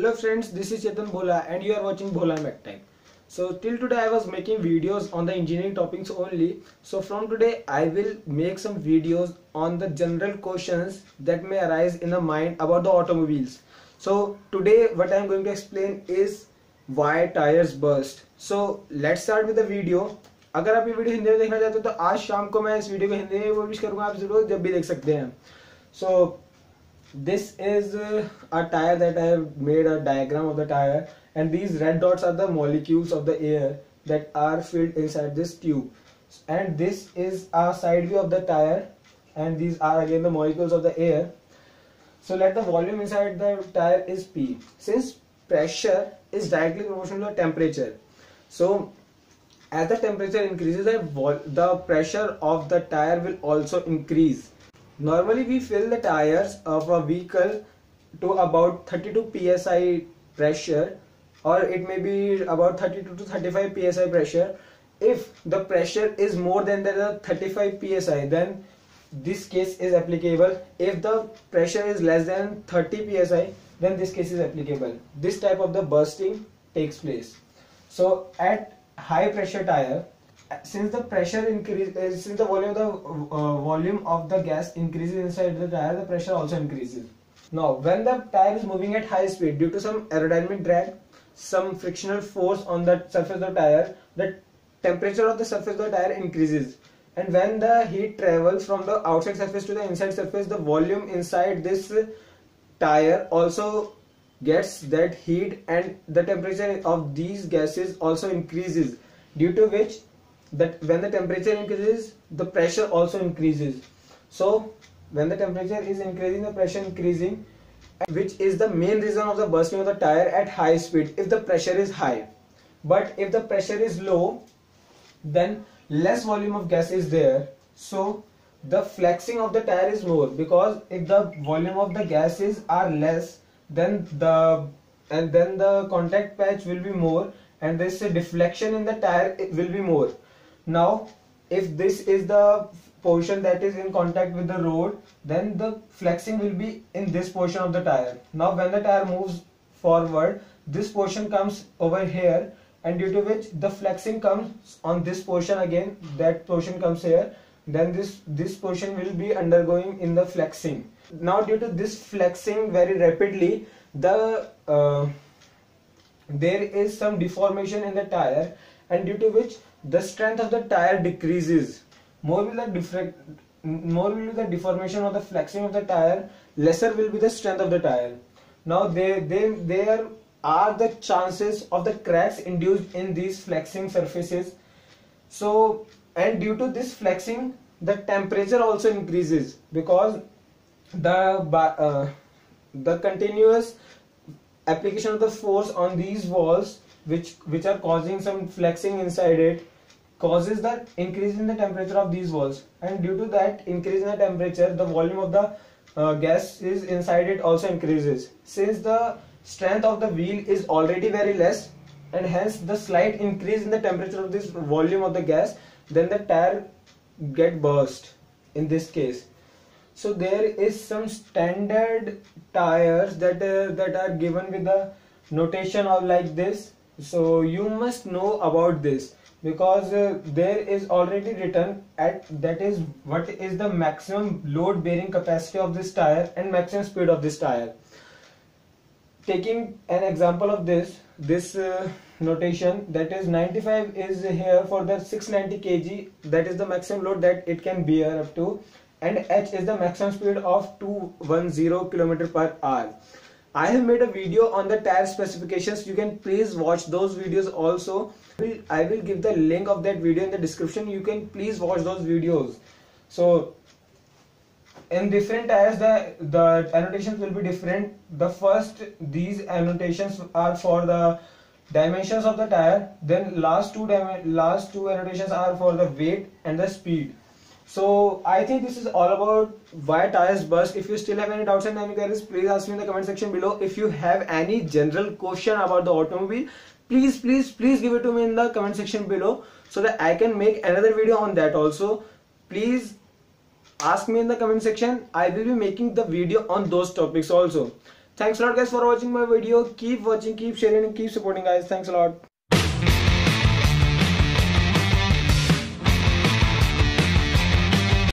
Hello friends, this is Chetan Bhola and you are watching Bhola MechTech. So till today I was making videos on the engineering topics only. So from today I will make some videos on the general questions that may arise in the mind about the automobiles. So today what I am going to explain is why tires burst. So let's start with the video. अगर आप ये video Hindi में देखना चाहते हो तो आज शाम को मैं इस वीडियो को हिंदी में पब्लिश करूंगा, आप जरूर जब भी देख सकते हैं. So this is a tire that I have made a diagram of the tire, and these red dots are the molecules of the air that are filled inside this tube, and this is a side view of the tire, and these are again the molecules of the air. So let the volume inside the tire is P. Since pressure is directly proportional to temperature, so as the temperature increases, the pressure of the tire will also increase. Normally we fill the tires of a vehicle to about 32 psi pressure, or it may be about 32 to 35 psi pressure. If the pressure is more than the 35 psi, then this case is applicable. If the pressure is less than 30 psi, then this case is applicable. This type of the bursting takes place. So at high pressure tire, since the pressure increases, since the volume of the gas increases inside the tire, the pressure also increases. Now when the tire is moving at high speed, due to some aerodynamic drag, some frictional force on the surface of the tire, the temperature of the surface of the tire increases, and when the heat travels from the outside surface to the inside surface, the volume inside this tire also gets that heat, and the temperature of these gases also increases, due to which that when the temperature increases, the pressure also increases. So when the temperature is increasing, the pressure increasing, which is the main reason of the bursting of the tire at high speed if the pressure is high. But if the pressure is low, then less volume of gas is there, so the flexing of the tire is more, because if the volume of the gases are less, then the contact patch will be more, and this deflection in the tire will be more. Now if this is the portion that is in contact with the road, then the flexing will be in this portion of the tire. Now when the tire moves forward, this portion comes over here, and due to which the flexing comes on this portion again, that portion comes here, then this portion will be undergoing in the flexing. Now due to this flexing very rapidly, there is some deformation in the tire, and due to which the strength of the tire decreases. More will be the deformation or the flexing of the tire, lesser will be the strength of the tire. Now there are the chances of the cracks induced in these flexing surfaces. So, and due to this flexing, the temperature also increases, because the continuous application of the force on these walls, which are causing some flexing inside it, causes the increase in the temperature of these walls, and due to that increase in the temperature, the volume of the gas is inside it also increases. Since the strength of the wheel is already very less, and hence the slight increase in the temperature of this volume of the gas, then the tire get burst in this case. So there is some standard tires that are given with the notation of like this. So you must know about this, because there is already written at that is what is the maximum load bearing capacity of this tire and maximum speed of this tire. Taking an example of this notation, that is 95 is here for the 690 kg, that is the maximum load that it can bear up to, and h is the maximum speed of 210 km per hour. I have made a video on the tire specifications. You can please watch those videos also. I will give the link of that video in the description. You can please watch those videos. So in different tires, the annotations will be different. The first, these annotations are for the dimensions of the tire. Then last two annotations are for the weight and the speed. So I think this is all about why tires burst. If you still have any doubts and any queries, please ask me in the comment section below. If you have any general question about the automobile, please give it to me in the comment section below, so that I can make another video on that also. Please ask me in the comment section. I will be making the video on those topics also. Thanks a lot guys for watching my video. Keep watching, keep sharing and keep supporting guys. Thanks a lot.